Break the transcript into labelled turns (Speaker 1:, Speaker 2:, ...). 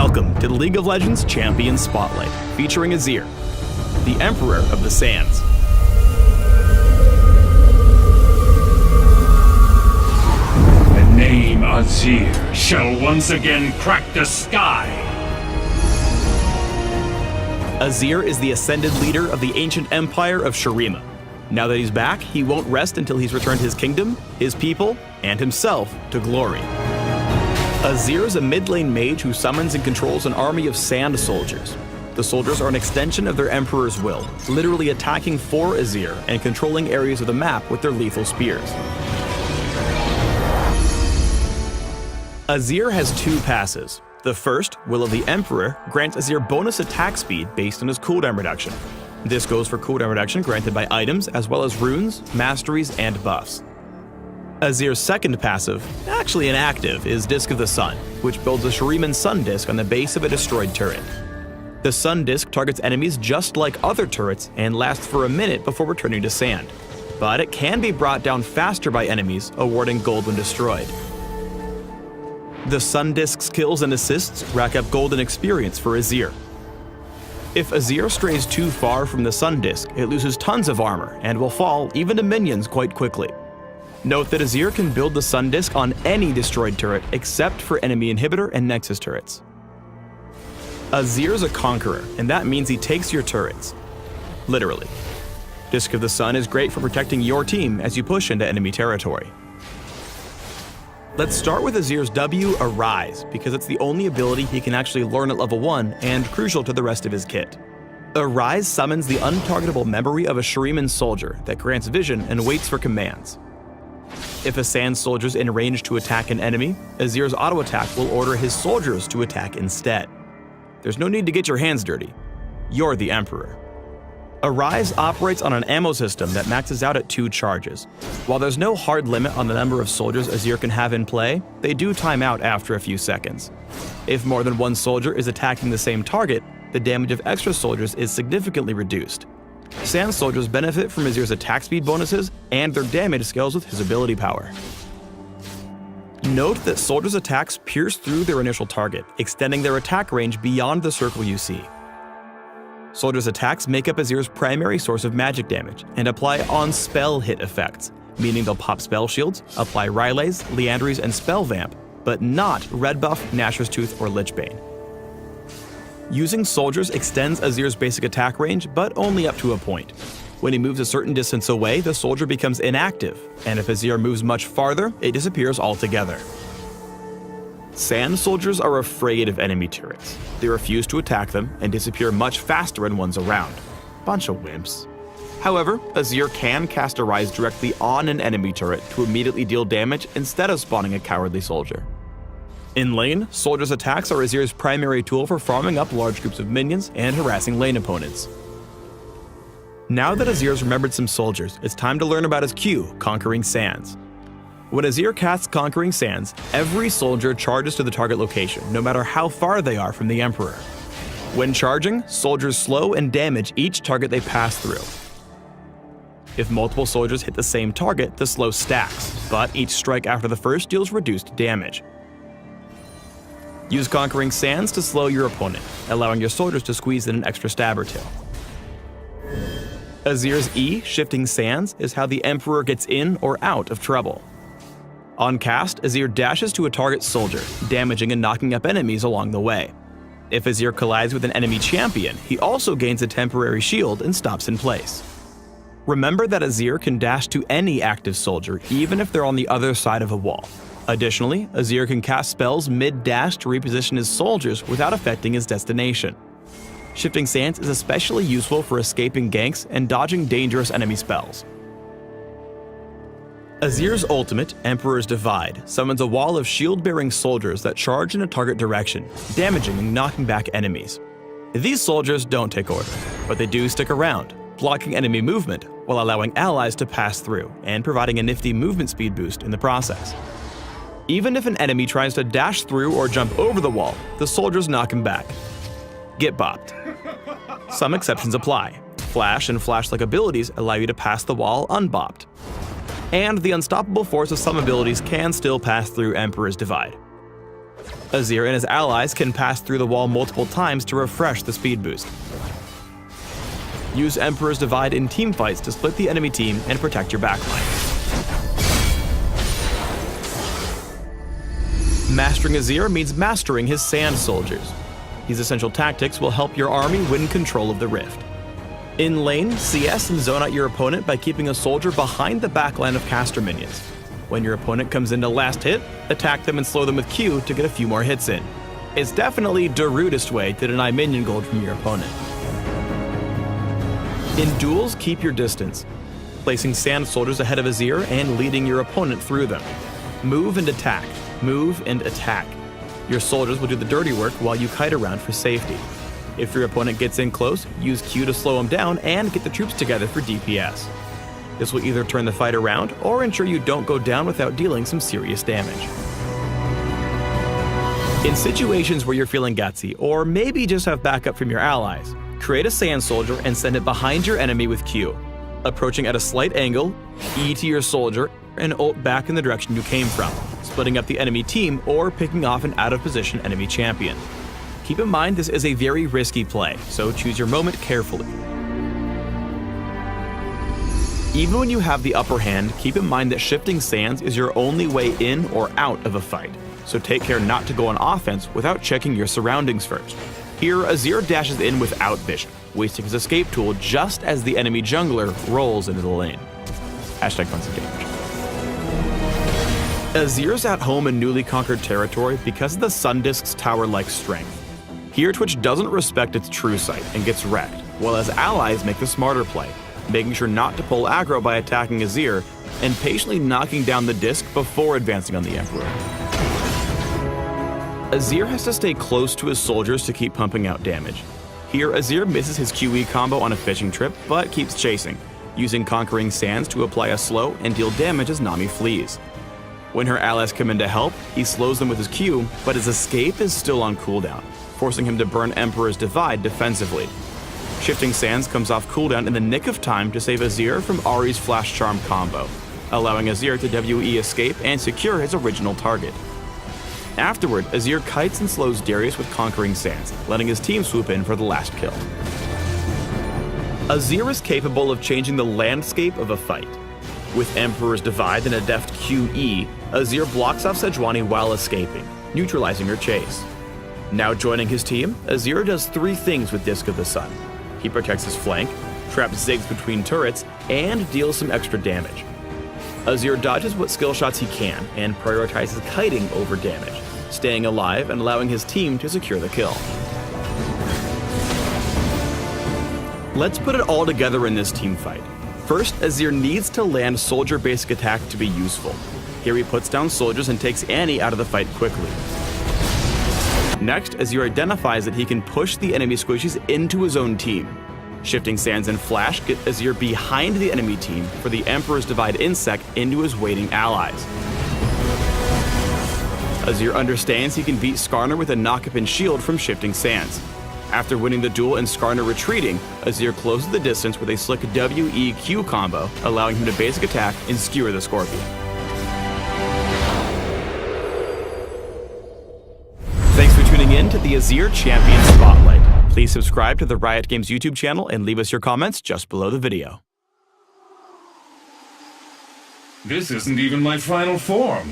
Speaker 1: Welcome to the League of Legends Champions Spotlight, featuring Azir, the Emperor of the Sands.
Speaker 2: The name Azir shall once again crack the sky.
Speaker 1: Azir is the ascended leader of the ancient empire of Shurima. Now that he's back, he won't rest until he's returned his kingdom, his people, and himself to glory. Azir is a mid-lane mage who summons and controls an army of sand soldiers. The soldiers are an extension of their emperor's will, literally attacking for Azir and controlling areas of the map with their lethal spears. Azir has two passes. The first, Will of the Emperor, grants Azir bonus attack speed based on his cooldown reduction. This goes for cooldown reduction granted by items as well as runes, masteries, and buffs. Azir's second passive, actually inactive, is Disk of the Sun, which builds a Shuriman Sun Disk on the base of a destroyed turret. The Sun Disk targets enemies just like other turrets and lasts for a minute before returning to sand, but it can be brought down faster by enemies, awarding gold when destroyed. The Sun Disk's kills and assists rack up golden experience for Azir. If Azir strays too far from the Sun Disk, it loses tons of armor and will fall even to minions quite quickly. Note that Azir can build the Sun Disk on any destroyed turret except for enemy inhibitor and Nexus turrets. Azir's a conqueror, and that means he takes your turrets. Literally. Disk of the Sun is great for protecting your team as you push into enemy territory. Let's start with Azir's W, Arise, because it's the only ability he can actually learn at level 1 and crucial to the rest of his kit. Arise summons the untargetable memory of a Shuriman soldier that grants vision and waits for commands. If a sand soldier's in range to attack an enemy, Azir's auto attack will order his soldiers to attack instead. There's no need to get your hands dirty. You're the Emperor. Arise operates on an ammo system that maxes out at 2 charges. While there's no hard limit on the number of soldiers Azir can have in play, they do time out after a few seconds. If more than one soldier is attacking the same target, the damage of extra soldiers is significantly reduced. Sand soldiers benefit from Azir's attack speed bonuses, and their damage scales with his ability power. Note that soldiers' attacks pierce through their initial target, extending their attack range beyond the circle you see. Soldiers' attacks make up Azir's primary source of magic damage and apply on-spell hit effects, meaning they'll pop spell shields, apply Rylays, Liandry's, and Spell Vamp, but not Red Buff, Nashor's Tooth, or Lichbane. Using soldiers extends Azir's basic attack range, but only up to a point. When he moves a certain distance away, the soldier becomes inactive, and if Azir moves much farther, it disappears altogether. Sand soldiers are afraid of enemy turrets. They refuse to attack them and disappear much faster when one's around. Bunch of wimps. However, Azir can cast Arise directly on an enemy turret to immediately deal damage instead of spawning a cowardly soldier. In lane, soldiers' attacks are Azir's primary tool for farming up large groups of minions and harassing lane opponents. Now that Azir's remembered some soldiers, it's time to learn about his Q, Conquering Sands. When Azir casts Conquering Sands, every soldier charges to the target location, no matter how far they are from the Emperor. When charging, soldiers slow and damage each target they pass through. If multiple soldiers hit the same target, the slow stacks, but each strike after the first deals reduced damage. Use Conquering Sands to slow your opponent, allowing your soldiers to squeeze in an extra stab or two. Azir's E, Shifting Sands, is how the Emperor gets in or out of trouble. On cast, Azir dashes to a target soldier, damaging and knocking up enemies along the way. If Azir collides with an enemy champion, he also gains a temporary shield and stops in place. Remember that Azir can dash to any active soldier, even if they're on the other side of a wall. Additionally, Azir can cast spells mid-dash to reposition his soldiers without affecting his destination. Shifting Sands is especially useful for escaping ganks and dodging dangerous enemy spells. Azir's ultimate, Emperor's Divide, summons a wall of shield-bearing soldiers that charge in a target direction, damaging and knocking back enemies. These soldiers don't take order, but they do stick around, blocking enemy movement while allowing allies to pass through and providing a nifty movement speed boost in the process. Even if an enemy tries to dash through or jump over the wall, the soldiers knock him back. Get bopped. Some exceptions apply. Flash and Flash-like abilities allow you to pass the wall unbopped. And the unstoppable force of some abilities can still pass through Emperor's Divide. Azir and his allies can pass through the wall multiple times to refresh the speed boost. Use Emperor's Divide in teamfights to split the enemy team and protect your backline. Mastering Azir means mastering his sand soldiers. These essential tactics will help your army win control of the rift. In lane, CS and zone out your opponent by keeping a soldier behind the backline of caster minions. When your opponent comes into last hit, attack them and slow them with Q to get a few more hits in. It's definitely the rudest way to deny minion gold from your opponent. In duels, keep your distance, placing sand soldiers ahead of Azir and leading your opponent through them. Move and attack. Move and attack. Your soldiers will do the dirty work while you kite around for safety. If your opponent gets in close, use Q to slow him down and get the troops together for DPS. This will either turn the fight around or ensure you don't go down without dealing some serious damage. In situations where you're feeling gutsy, or maybe just have backup from your allies, create a sand soldier and send it behind your enemy with Q. Approaching at a slight angle, E to your soldier, and ult back in the direction you came from, splitting up the enemy team or picking off an out-of-position enemy champion. Keep in mind this is a very risky play, so choose your moment carefully. Even when you have the upper hand, keep in mind that shifting sands is your only way in or out of a fight, so take care not to go on offense without checking your surroundings first. Here, Azir dashes in without vision, wasting his escape tool just as the enemy jungler rolls into the lane. #FunSomeDamage. Azir's at home in newly conquered territory because of the Sun Disk's tower-like strength. Here, Twitch doesn't respect its true sight and gets wrecked, while his allies make the smarter play, making sure not to pull aggro by attacking Azir and patiently knocking down the disc before advancing on the Emperor. Azir has to stay close to his soldiers to keep pumping out damage. Here, Azir misses his QE combo on a fishing trip, but keeps chasing, using Conquering Sands to apply a slow and deal damage as Nami flees. When her allies come in to help, he slows them with his Q, but his escape is still on cooldown, forcing him to burn Emperor's Divide defensively. Shifting Sands comes off cooldown in the nick of time to save Azir from Ahri's Flash Charm combo, allowing Azir to WE escape and secure his original target. Afterward, Azir kites and slows Darius with Conquering Sands, letting his team swoop in for the last kill. Azir is capable of changing the landscape of a fight. With Emperor's Divide and a deft QE, Azir blocks off Sejuani while escaping, neutralizing her chase. Now joining his team, Azir does three things with Disc of the Sun. He protects his flank, traps Ziggs between turrets, and deals some extra damage. Azir dodges what skill shots he can and prioritizes kiting over damage, staying alive and allowing his team to secure the kill. Let's put it all together in this team fight. First, Azir needs to land soldier basic attack to be useful. Here he puts down soldiers and takes Annie out of the fight quickly. Next, Azir identifies that he can push the enemy squishies into his own team. Shifting Sands and Flash get Azir behind the enemy team for the Emperor's Divide insect into his waiting allies. Azir understands he can beat Skarner with a knock-up and shield from Shifting Sands. After winning the duel and Skarner retreating, Azir closes the distance with a slick WEQ combo, allowing him to basic attack and skewer the Scorpion. Thanks for tuning in to the Azir Champion Spotlight. Please subscribe to the Riot Games YouTube channel and leave us your comments just below the video.
Speaker 2: This isn't even my final form.